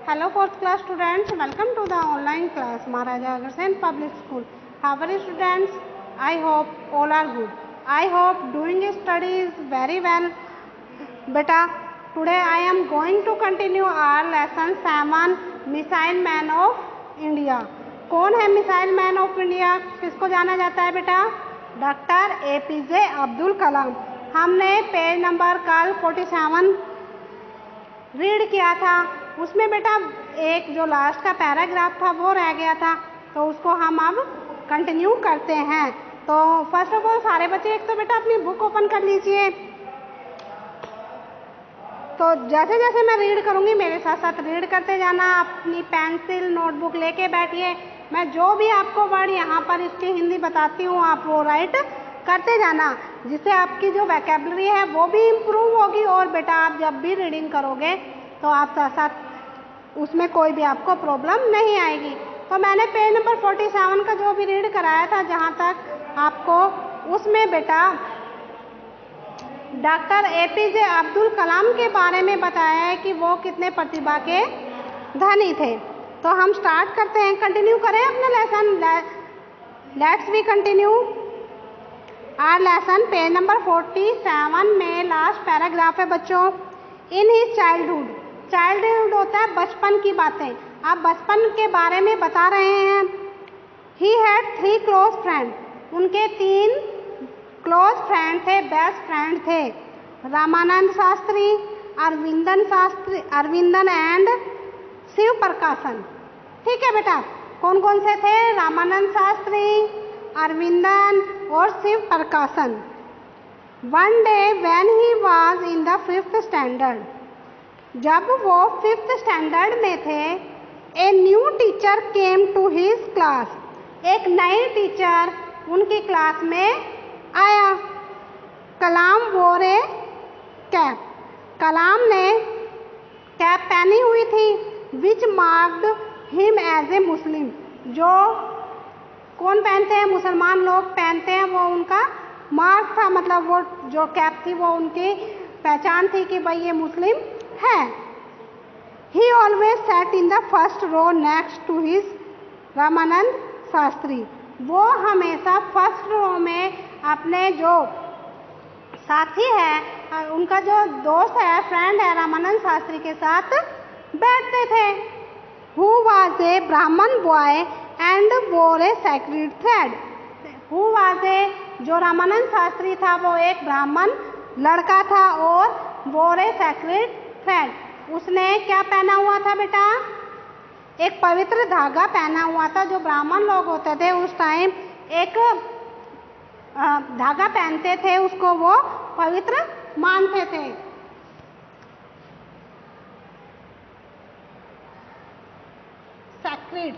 Hello fourth class students, welcome to the online class Maharaja Agarsen Public School. How are you students? I hope all are good. I hope doing studies very well. Beta, today I am going to continue our lesson 7 Missile Man of India. कौन है missile man of India? किसको जाना जाता है बेटा? Doctor APJ Abdul कलाम. हमने page number कल 47 read किया था. उसमें बेटा एक जो लास्ट का पैराग्राफ था वो रह गया था, तो उसको हम अब कंटिन्यू करते हैं. तो फर्स्ट ऑफ ऑल सारे बच्चे एक तो बेटा अपनी बुक ओपन कर लीजिए. तो जैसे जैसे मैं रीड करूँगी मेरे साथ साथ रीड करते जाना. अपनी पेंसिल नोटबुक लेके बैठिए. मैं जो भी आपको वर्ड यहाँ पर इसकी हिंदी बताती हूँ आप वो राइट करते जाना, जिससे आपकी जो वैकेबलरी है वो भी इम्प्रूव होगी. और बेटा आप जब भी रीडिंग करोगे तो आप साथ साथ उसमें कोई भी आपको प्रॉब्लम नहीं आएगी. तो मैंने पेज नंबर 47 का जो भी रीड कराया था जहाँ तक आपको, उसमें बेटा डॉक्टर APJ अब्दुल कलाम के बारे में बताया है कि वो कितने प्रतिभा के धनी थे. तो हम स्टार्ट करते हैं, कंटिन्यू करें अपना lesson. Let's we continue our lesson. Page number 47 में लास्ट पैराग्राफ है बच्चों. इन हिज चाइल्डहुड, चाइल्डहुड होता है बचपन की बातें. आप बचपन के बारे में बता रहे हैं. ही हैड 3 क्लोज फ्रेंड, उनके 3 क्लोज फ्रेंड थे, बेस्ट फ्रेंड थे. रामानंद शास्त्री, अरविंदन एंड शिव प्रकाशन. ठीक है बेटा, कौन कौन से थे? रामानंद शास्त्री, अरविंदन और Shiv Prakashan. One day when he was in the 5th standard, जब वो 5th स्टैंडर्ड में थे, a new teacher came to his class, एक नई टीचर उनकी क्लास में आया. कलाम वोर ए कैप, कलाम ने कैप पहनी हुई थी. विच मार्क्ड हिम एज ए मुस्लिम, जो कौन पहनते हैं? मुसलमान लोग पहनते हैं. वो उनका मार्क था, मतलब वो जो कैप थी वो उनकी पहचान थी कि भाई ये मुस्लिम है. He always sat in the first row next to his Ramanand Shastri, वो हमेशा फर्स्ट रो में अपने जो साथी है, उनका जो दोस्त है, फ्रेंड है, रामानंद शास्त्री के साथ बैठते थे. हु वाज ए ब्राह्मण बॉय एंड वोर ए sacred thread, who was a, जो रामानंद शास्त्री था वो एक ब्राह्मण लड़का था और वोर ए सेक्रेड थ्रेड, उसने क्या पहना हुआ था बेटा? एक पवित्र धागा पहना हुआ था. जो ब्राह्मण लोग होते थे उस टाइम एक धागा पहनते थे, उसको वो पवित्र मानते थे. सैक्रेड,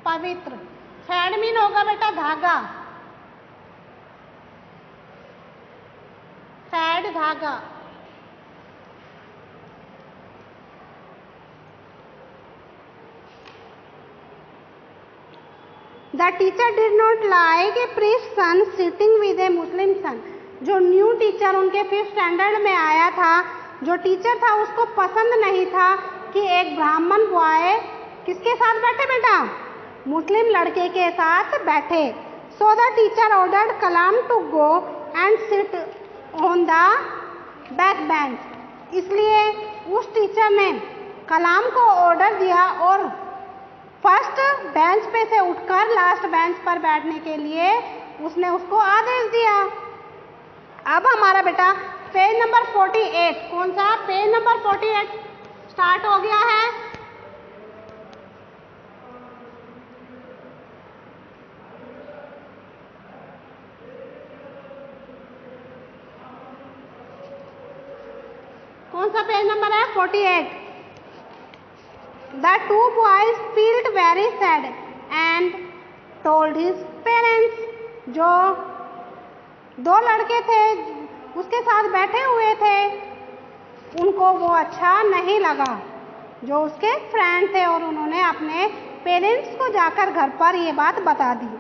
पवित्र. थ्रेड मीन होगा बेटा धागा, थ्रेड धागा. The teacher did not like a priest son sitting with a Muslim son. जो न्यू टीचर उनके 5th स्टैंडर्ड में आया था, जो टीचर था उसको पसंद नहीं था कि एक ब्राह्मण बॉय किसके साथ बैठे बेटा? मुस्लिम लड़के के साथ बैठे. So the teacher ordered Kalam to go and sit on the back bench. इसलिए उस टीचर ने कलाम को ऑर्डर दिया और फर्स्ट बेंच पे से उठकर लास्ट बेंच पर बैठने के लिए उसने उसको आदेश दिया. अब हमारा बेटा पेज नंबर 48, कौन सा? पेज नंबर 48 स्टार्ट हो गया है. कौन सा पेज नंबर है? 48. The 2 boys felt very sad and told his parents. जो 2 लड़के थे उसके साथ बैठे हुए थे, उनको वो अच्छा नहीं लगा जो उसके फ्रेंड थे, और उन्होंने अपने पेरेंट्स को जाकर घर पर ये बात बता दी.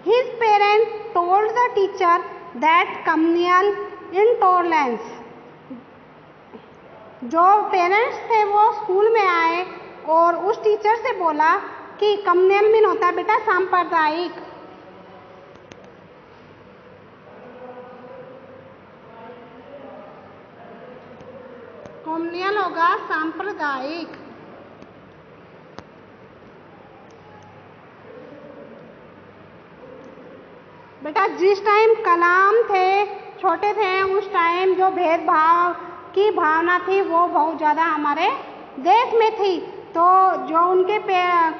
His parents told the teacher that communal intolerance, जो पेरेंट्स थे वो स्कूल में आए और उस टीचर से बोला कि कम्युनल मीन होता है बेटा सांप्रदायिक, कम्युनल होगा सांप्रदायिक। बेटा जिस टाइम कलाम थे, छोटे थे, उस टाइम जो भेदभाव की भावना थी वो बहुत ज़्यादा हमारे देश में थी। तो जो उनके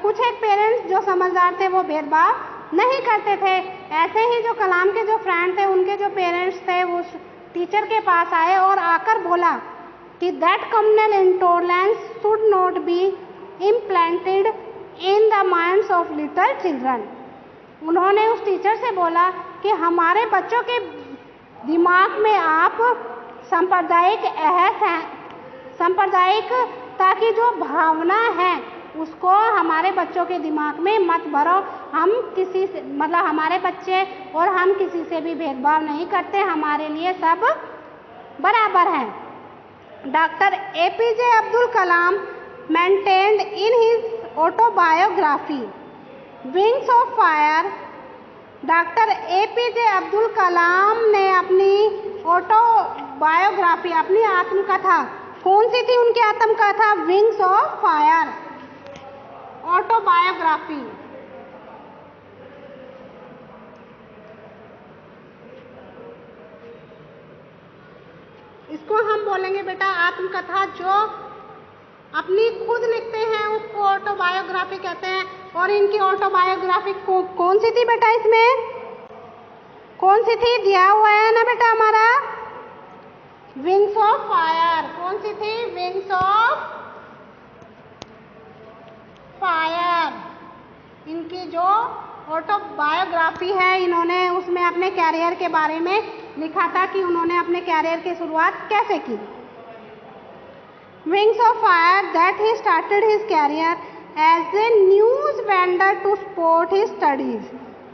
कुछ एक पेरेंट्स जो समझदार थे वो भेदभाव नहीं करते थे। ऐसे ही जो कलाम के जो फ्रेंड थे, उनके जो पेरेंट्स थे वो टीचर के पास आए और आकर बोला कि that communal intolerance should not be implanted in the minds of little children. उन्होंने उस टीचर से बोला कि हमारे बच्चों के दिमाग में आप सांप्रदायिकता की जो भावना है उसको हमारे बच्चों के दिमाग में मत भरो। हम किसी से मतलब हमारे बच्चे और हम किसी से भी भेदभाव नहीं करते, हमारे लिए सब बराबर हैं। Doctor APJ Abdul Kalam maintained in his autobiography wings of fire. Doctor APJ Abdul Kalam ने अपनी ऑटोबायोग्राफी, अपनी आत्मकथा, कौन सी थी उनकी आत्मकथा? Wings of fire, autobiography. इसको हम बोलेंगे बेटा आत्मकथा। जो अपनी खुद लिखते हैं उसको ऑटोबायोग्राफी कहते हैं। और इनकी ऑटोबायोग्राफी कौन सी थी बेटा? इसमें कौन सी थी? दिया हुआ है ना बेटा हमारा, विंग्स ऑफ फायर। कौन सी थी? Wings of fire. इनकी जो ऑटोबायोग्राफी है, इन्होंने उसमें अपने कैरियर के बारे में लिखा था कि उन्होंने अपने कैरियर की शुरुआत कैसे की। Wings of Fire that he started his career as a news vendor to support his studies।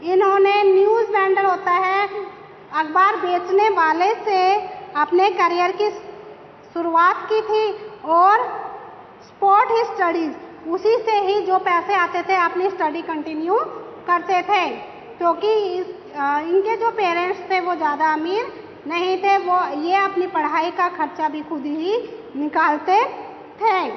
इन्होंने न्यूज़ वेंडर होता है अखबार बेचने वाले से अपने करियर की शुरुआत की थी और सपोर्ट हिज स्टडीज़, उसी से ही जो पैसे आते थे अपनी स्टडी कंटिन्यू करते थे। क्योंकि इनके जो पेरेंट्स थे वो ज़्यादा अमीर नहीं थे, वो ये अपनी पढ़ाई का खर्चा भी खुद ही निकालते थे।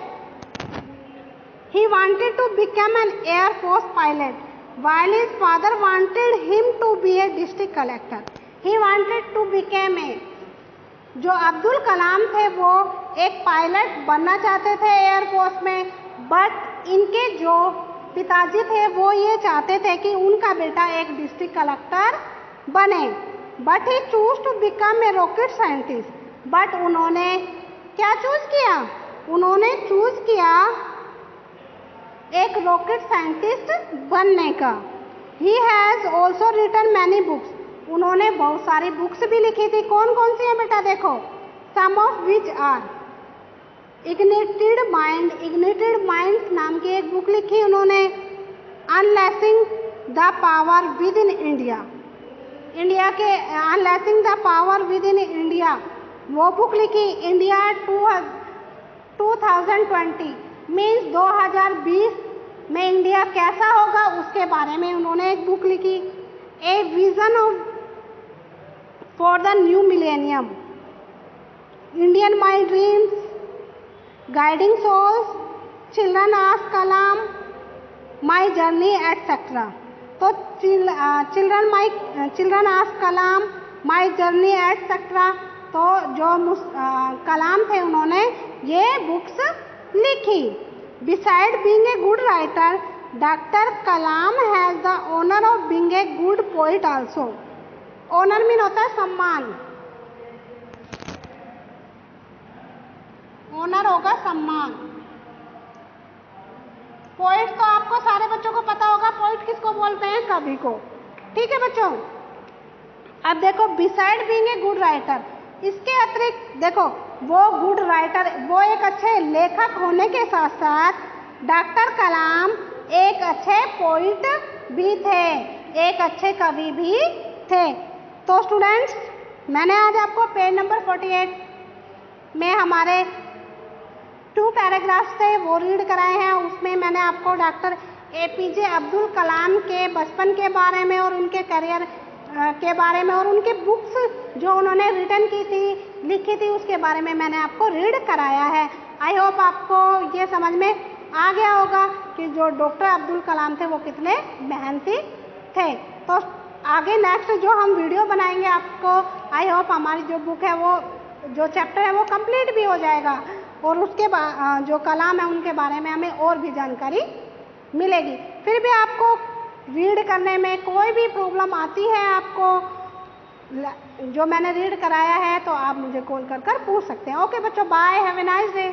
He wanted to become an Air Force pilot while his father wanted him to be a district collector। He wanted to become a, जो अब्दुल कलाम थे वो एक पायलट बनना चाहते थे एयरफोर्स में, बट इनके जो पिताजी थे वो ये चाहते थे कि उनका बेटा एक डिस्ट्रिक्ट कलेक्टर बने। But he chose to become a rocket scientist. But उन्होंने क्या चूज किया? उन्होंने चूज किया एक रॉकेट साइंटिस्ट बनने का। He has also written many books. उन्होंने बहुत सारी बुक्स भी लिखी थी। कौन कौन सी है बेटा? देखो, some of which are ignited mind. Ignited mind नाम की एक बुक लिखी उन्होंने। Unleashing the power within India, India के unleashing the power within India, वो बुक लिखी। इंडिया 2020 मीन्स 2020 में इंडिया कैसा होगा उसके बारे में उन्होंने एक बुक लिखी। A vision of for the new millennium, Indian my dreams, guiding souls, children ask Kalam, my journey etcetera. तो children ask Kalam, my journey etcetera, तो जो कलाम थे उन्होंने ये बुक्स लिखी। Beside being a good writer, doctor Kalam has the honour of being a good poet also. Honour mean होता है सम्मान, ऑनर होगा सम्मान। पोइट तो आपको सारे बच्चों को पता होगा, पोइट किसको बोलते हैं? कवि को। ठीक है बच्चों, अब देखो beside being a good writer, इसके अतिरिक्त देखो वो गुड राइटर, वो एक अच्छे लेखक होने के साथ साथ डॉक्टर कलाम एक अच्छे पोइट भी थे, एक अच्छे कवि भी थे। तो स्टूडेंट्स, मैंने आज आपको पेज नंबर 48 में हमारे 2 पैराग्राफ्स थे वो रीड कराए हैं। उसमें मैंने आपको डॉक्टर APJ अब्दुल कलाम के बचपन के बारे में और उनके करियर के बारे में और उनकी बुक्स जो उन्होंने रिटर्न की थी, लिखी थी, उसके बारे में मैंने आपको रीड कराया है। आई होप आपको ये समझ में आ गया होगा कि जो डॉक्टर अब्दुल कलाम थे वो कितने मेहनती थे। तो आगे नेक्स्ट जो हम वीडियो बनाएंगे आपको, आई होप हमारी जो बुक है वो जो चैप्टर है वो कंप्लीट भी हो जाएगा और उसके बाद जो कलाम है उनके बारे में हमें और भी जानकारी मिलेगी। फिर भी आपको रीड करने में कोई भी प्रॉब्लम आती है आपको जो मैंने रीड कराया है तो आप मुझे कॉल कर पूछ सकते हैं। ओके बच्चों, bye, have a nice day.